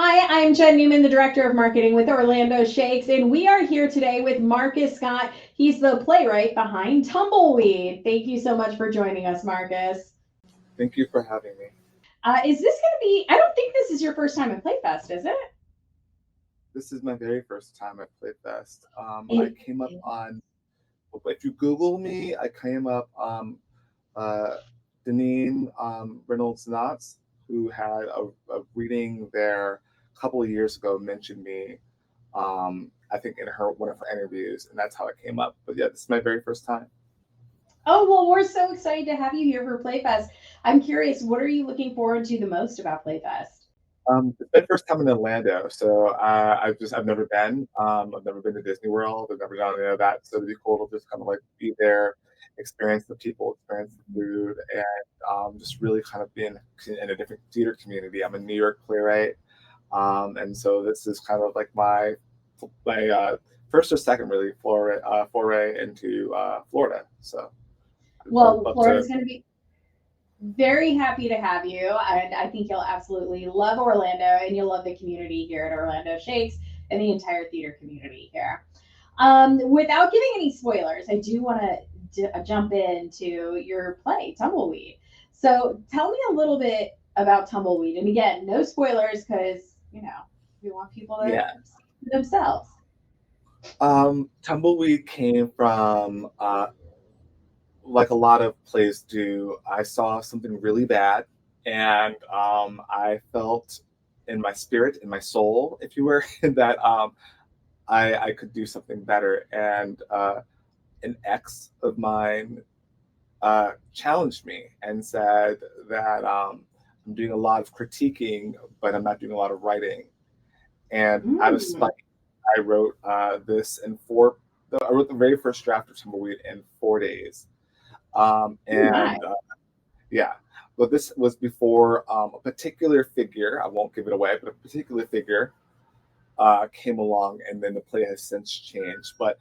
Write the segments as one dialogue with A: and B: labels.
A: Hi, I'm Jen Newman, the Director of Marketing with Orlando Shakes, and we are here today with Marcus Scott. He's the playwright behind Tumbleweed. Thank you so much for joining us, Marcus.
B: Thank you for having me.
A: Is this going to be, I don't think this is your first time at Playfest, is it?
B: This is my very first time at Playfest. I
A: It,
B: came up on, if you Google me, I came up uh, Deneen Reynolds Knotts, who had a reading there a couple of years ago, mentioned me. I think in her one of her interviews, and that's how it came up. But yeah, this is my very first time.
A: oh, well, we're so excited to have you here for Playfest. I'm curious, what are you looking forward to the most about Playfest?
B: It's my first time in Orlando, so I've never been. I've never been to Disney World. I've never done any of that. So it'd be cool to just kind of like be there, experience the people, experience the food, and just really kind of be in a different theater community. I'm a New York playwright, and so this is kind of like my first or second really foray into Florida. So I'd
A: Well,
B: love to.
A: Florida's going to be very happy to have you. And I think you'll absolutely love Orlando and you'll love the community here at Orlando Shakes and the entire theater community here. Without giving any spoilers, I do want to jump into your play, Tumbleweed. So tell me a little bit about Tumbleweed. And again, no spoilers because, we want people to
B: Yeah.
A: see for themselves.
B: Tumbleweed came from like a lot of plays do, I saw something really bad, and I felt in my spirit, in my soul, if you were, that I could do something better. And an ex of mine challenged me and said that I'm doing a lot of critiquing, but I'm not doing a lot of writing. And out of
A: Mm,
B: spite, I wrote this in four. I wrote the very first draft of Tumbleweed in 4 days.
A: oh my.
B: And Yeah, but this was before a particular figure, I won't give it away, but a particular figure came along, and then the play has since changed. But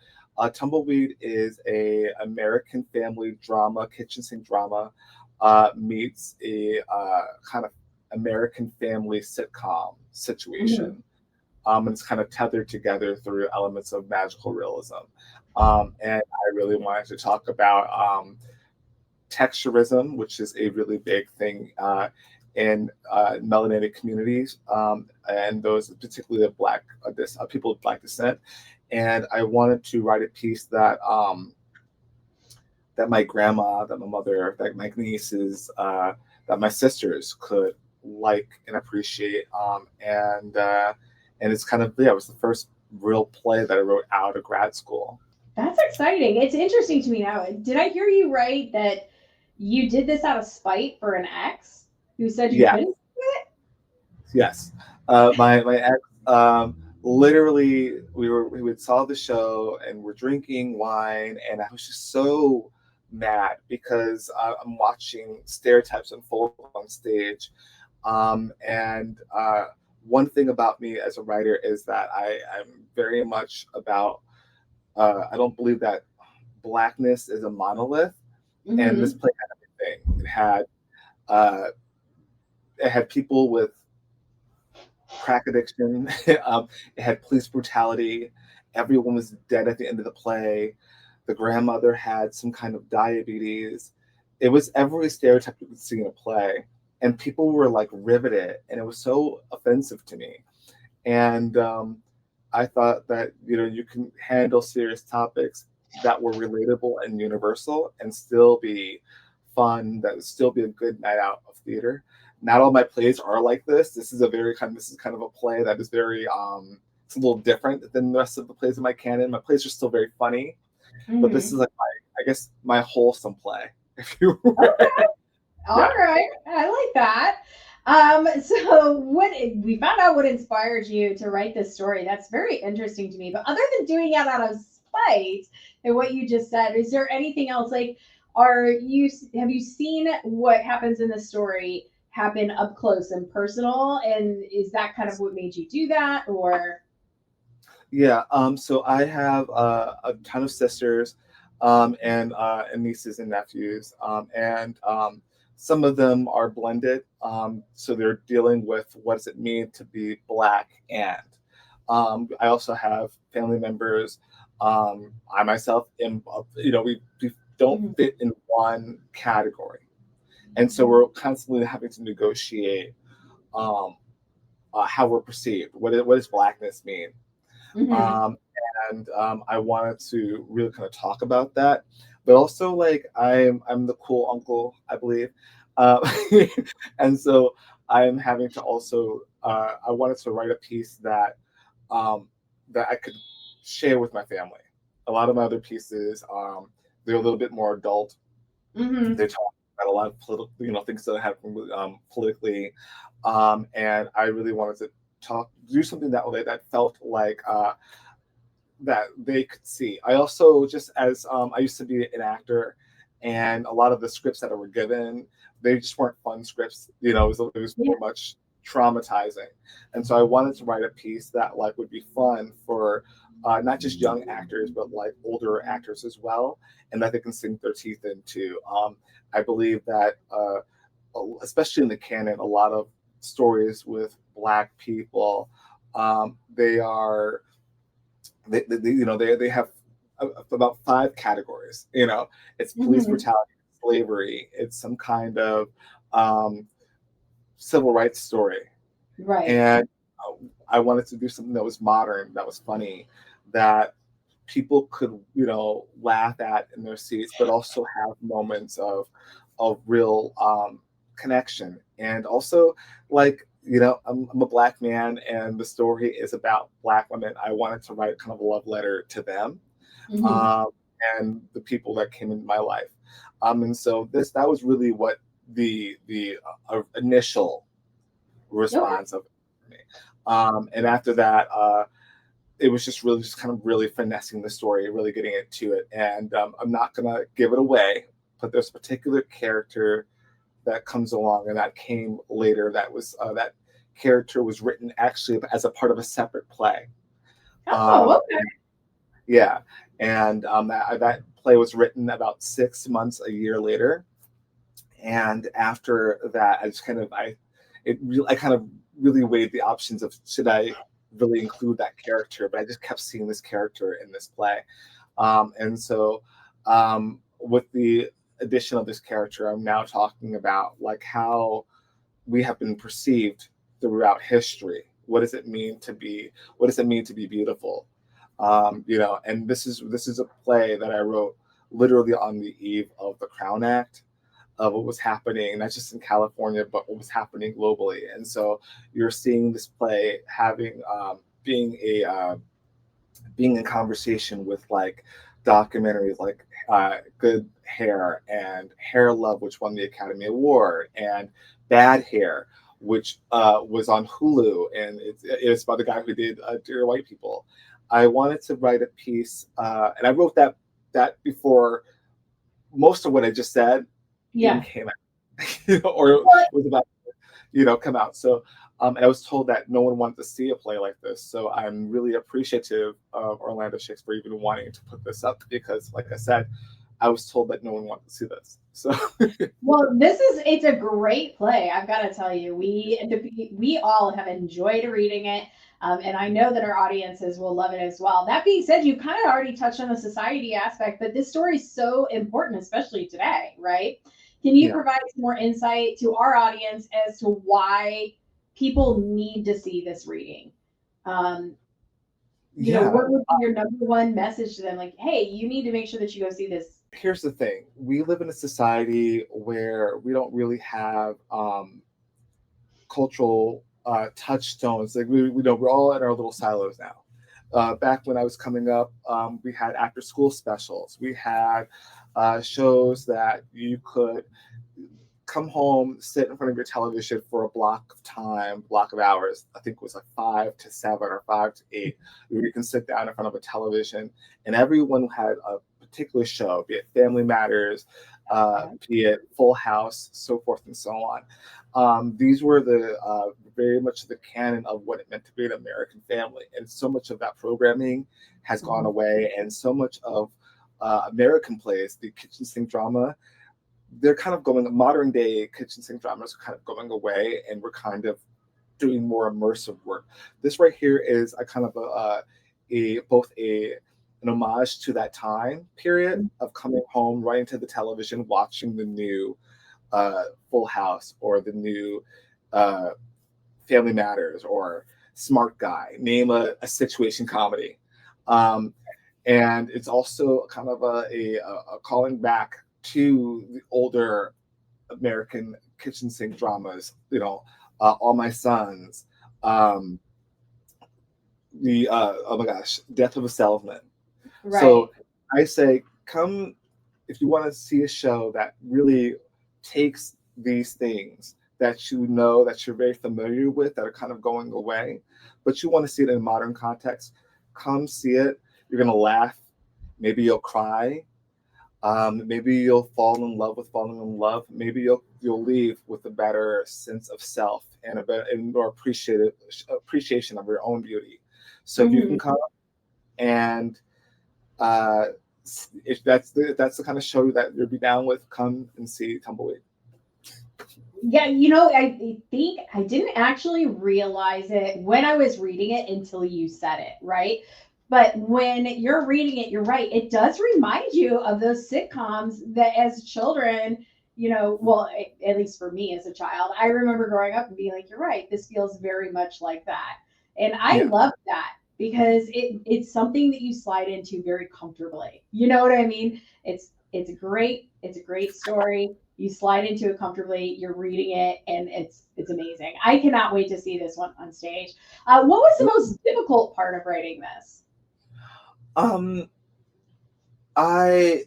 B: Tumbleweed is a American family drama, kitchen sink drama, meets a kind of American family sitcom
A: Mhm.
B: situation. And it's kind of tethered together through elements of magical realism. And I really wanted to talk about texturism, which is a really big thing in melanated communities, and those particularly of people of Black descent. And I wanted to write a piece that my grandma, that my mother, that my nieces, that my sisters could like and appreciate. And it's kind of, yeah, it was the first real play that I wrote out of grad school.
A: That's exciting. It's interesting to me now. Did I hear you right that you did this out of spite for an ex who said you
B: Yeah,
A: couldn't do it?
B: yes. My ex, literally, we would saw the show and we're drinking wine, and I was just so mad because I'm watching stereotypes unfold on stage. And one thing about me as a writer is that I'm very much about. I don't believe that blackness is a monolith, and this
A: Mm-hmm.
B: play had everything. Uh, it had people with crack addiction. It had police brutality. Everyone was dead at the end of the play. The grandmother had some kind of diabetes. It was every stereotype you could see in a play, and people were like riveted, and it was so offensive to me. And I thought that you can handle serious topics that were relatable and universal, and still be fun. That would still be a good night out of theater. Not all my plays are like this. This is kind of a play that is very it's a little different than the rest of the plays in my canon. My plays are still very funny, but this
A: Mm-hmm.
B: is like I guess my wholesome play, if you were.
A: Okay. All
B: Yeah.
A: right. I like that. So what we found out what inspired you to write this story. That's very interesting to me. But other than doing it out of spite and what you just said, is there anything else like have you seen what happens in the story happen up close and personal? And is that kind of what made you do that? Or
B: Yeah, so I have a ton of sisters and nieces and nephews. And Some of them are blended, so they're dealing with what does it mean to be Black and. I also have family members. I myself am, we don't
A: Mhm.
B: fit in one category. And so we're constantly having to negotiate um, how we're perceived. What does Blackness mean?
A: Mhm.
B: Um, and I wanted to really kind of talk about that, but also like I'm the cool uncle, I believe, uh, and so I'm having to also I wanted to write a piece um, that I could share with my family. A lot of my other pieces, they're a little bit more adult.
A: Mhm.
B: They're talking about a lot of political, things that happen politically, and I really wanted to do something that way that felt like that they could see. I also just as I used to be an actor, and a lot of the scripts that I were given, they just weren't fun scripts. It was
A: Yeah.
B: very much traumatizing, and so I wanted to write a piece that like would be fun for not just young actors but like older actors as well, and that they can sink their teeth into. I believe that especially in the canon, a lot of stories with Black people, they are they have about five categories. It's police
A: Mhm.
B: brutality, slavery, it's some kind of um, civil rights story,
A: Right.
B: and I wanted to do something that was modern, that was funny, that people could laugh at in their seats, but also have moments of real connection. And also, like I'm a Black man, and the story is about Black women. I wanted to write kind of a love letter to them,
A: Mhm.
B: um, and the people that came into my life. And so that was really what the initial
A: Okay.
B: response of me. And after that, it was just really just kind of really finessing the story, really getting into it. And I'm not gonna give it away, but there's a particular character that comes along, and that came later. That character was written actually as a part of a separate play.
A: Oh,
B: Um,
A: okay.
B: yeah, and that play was written about 6 months, a year later. And after that, I kind of really weighed the options of should I really include that character, but I just kept seeing this character in this play. And so with the addition of this character, I'm now talking about like how we have been perceived throughout history. What does it mean to be beautiful? And this is a play that I wrote literally on the eve of the Crown Act, of what was happening, not just in California, but what was happening globally. And so you're seeing this play having being in conversation with like documentaries like Good Hair and Hair Love, which won the Academy Award, and Bad Hair, which was on Hulu, and it's by the guy who did Dear White People. I wanted to write a piece, and I wrote that before most of what I just said even
A: Yeah.
B: came out, or
A: Well,
B: was about come out. So, and I was told that no one wanted to see a play like this. So I'm really appreciative of Orlando Shakespeare even wanting to put this up because, like I said, I was told that no one wanted to see this. So,
A: Well, it's a great play. I've got to tell you, we all have enjoyed reading it, and I know that our audiences will love it as well. That being said, you kind of already touched on the society aspect, but this story is so important, especially today, right? Can you
B: yeah,
A: provide some more insight to our audience as to why people need to see this reading? Um,
B: yeah.
A: what would be your number one message to them? Like, hey, you need to make sure that you go see this.
B: Here's the thing: we live in a society where we don't really have cultural touchstones. Like we know we're all in our little silos now. Back when I was coming up, we had after school specials. We had shows that you could come home, sit in front of your television for a block of hours. I think it was like 5 to 7 or 5 to 8. Where you can sit down in front of a television, and everyone had a particular show, be it Family Matters,
A: Yeah.
B: be it Full House, so forth and so on. These were the very much the canon of what it meant to be an American family, and so much of that programming has gone
A: Mhm.
B: away, and so much of American plays, the kitchen sink drama, they're kind of going, modern day kitchen sink dramas are kind of going away, and we're kind of doing more immersive work. This right here is a kind of a both a an homage to that time period of coming home right into the television, watching the new Full House or the new uh, Family Matters or Smart Guy. Name a situation comedy. Um, and it's also kind of a calling back to the older American kitchen sink dramas, All My Sons, um, the oh my gosh, Death of a Salesman.
A: Right.
B: So I say, come if you want to see a show that really takes these things that you know that you're very familiar with that are kind of going away, but you want to see it in a modern context. Come see it. You're gonna laugh. Maybe you'll cry. Maybe you'll fall in love with falling in love. Maybe you'll leave with a better sense of self and a better and more appreciation of your own beauty. So if you can
A: Mhm.
B: come and uh, if that's the kind of show that you'll be down with, come and see Tumbleweed.
A: Yeah, I think I didn't actually realize it when I was reading it until you said it, right? But when you're reading it, you're right. It does remind you of those sitcoms that as children, well, at least for me as a child, I remember growing up and being like, you're right, this feels very much like that. And I
B: Yeah.
A: love that because it's something that you slide into very comfortably. You know what I mean? It's a great story. You slide into it comfortably, you're reading it, and it's amazing. I cannot wait to see this one on stage. What was the most difficult part of writing this?
B: Um, I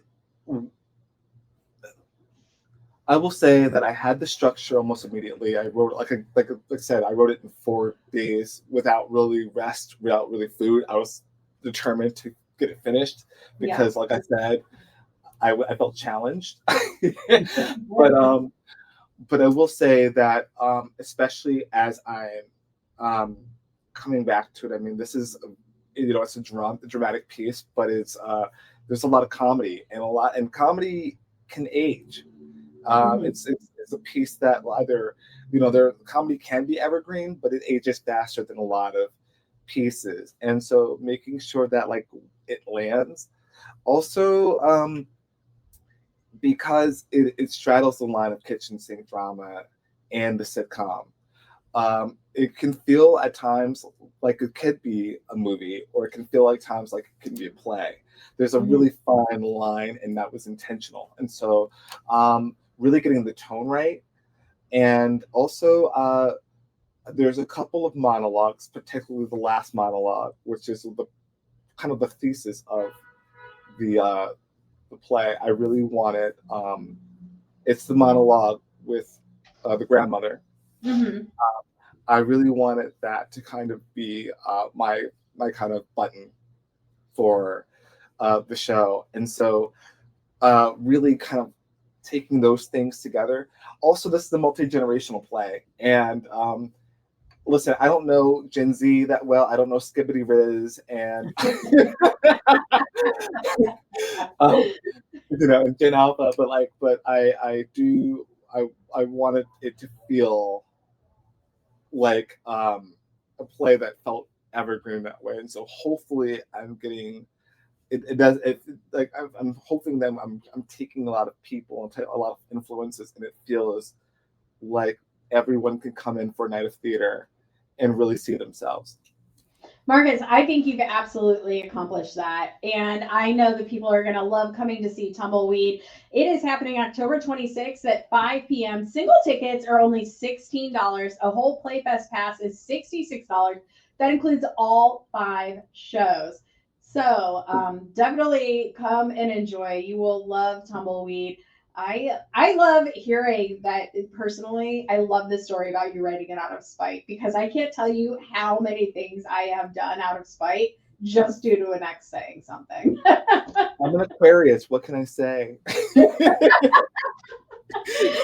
B: I will say that I had the structure almost immediately. I wrote like I said, I wrote it in 4 days without really rest, without really food. I was determined to get it finished
A: Yeah.
B: because, like I said, I felt challenged. but um, but I will say that especially as I'm um, coming back to it, I mean, this is it's a dramatic piece, but it's there's a lot of comedy and comedy can age.
A: Mhm.
B: It's a piece that either their comedy can be evergreen, but it ages faster than a lot of pieces, and so making sure that like it lands. Also, because it straddles the line of kitchen sink drama and the sitcom. It can feel at times like it could be a movie, or it can feel like times like it can be a play. There's a
A: Mhm.
B: really fine line, and that was intentional. And so, really getting the tone right, and also there's a couple of monologues, particularly the last monologue, which is the kind of the thesis of the uh, the play. I really wanted. It's the monologue with the grandmother.
A: Mhm.
B: I really wanted that to kind of be my kind of button for the show, and so really kind of taking those things together. Also, this is a multi generational play, and listen, I don't know Gen Z that well. I don't know Skibbity Riz and um, and Gen Alpha, but I do I wanted it to feel like a play that felt evergreen that way, and so hopefully I'm getting it does it like I'm hoping that I'm taking a lot of people and a lot of influences, and it feels like everyone can come in for a night of theater and really see themselves.
A: Marcus, I think you can absolutely accomplish that. And I know that people are going to love coming to see Tumbleweed. It is happening October 26th at 5 p.m. Single tickets are only $16. A whole Playfest pass is $66. That includes all 5 shows. So definitely come and enjoy. You will love Tumbleweed. I love hearing that personally. I love the story about you writing it out of spite because I can't tell you how many things I have done out of spite just due to an ex saying something.
B: I'm an Aquarius. What can I say?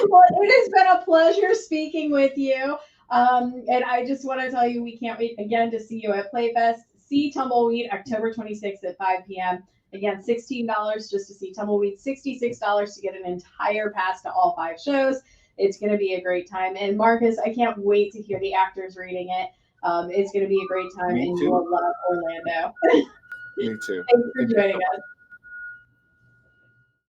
A: Well, it has been a pleasure speaking with you. And I just want to tell you, we can't wait again to see you at Playfest. See Tumbleweed October 26th at 5 p.m. Again, $16 just to see Tumbleweed, $66 to get an entire pass to all 5 shows. It's going to be a great time. And Marcus, I can't wait to hear the actors reading it. It's going to be a great time,
B: Me
A: and you
B: too.
A: will love Orlando.
B: Me too.
A: Thanks for
B: Thank you
A: joining
B: so
A: us.
B: much.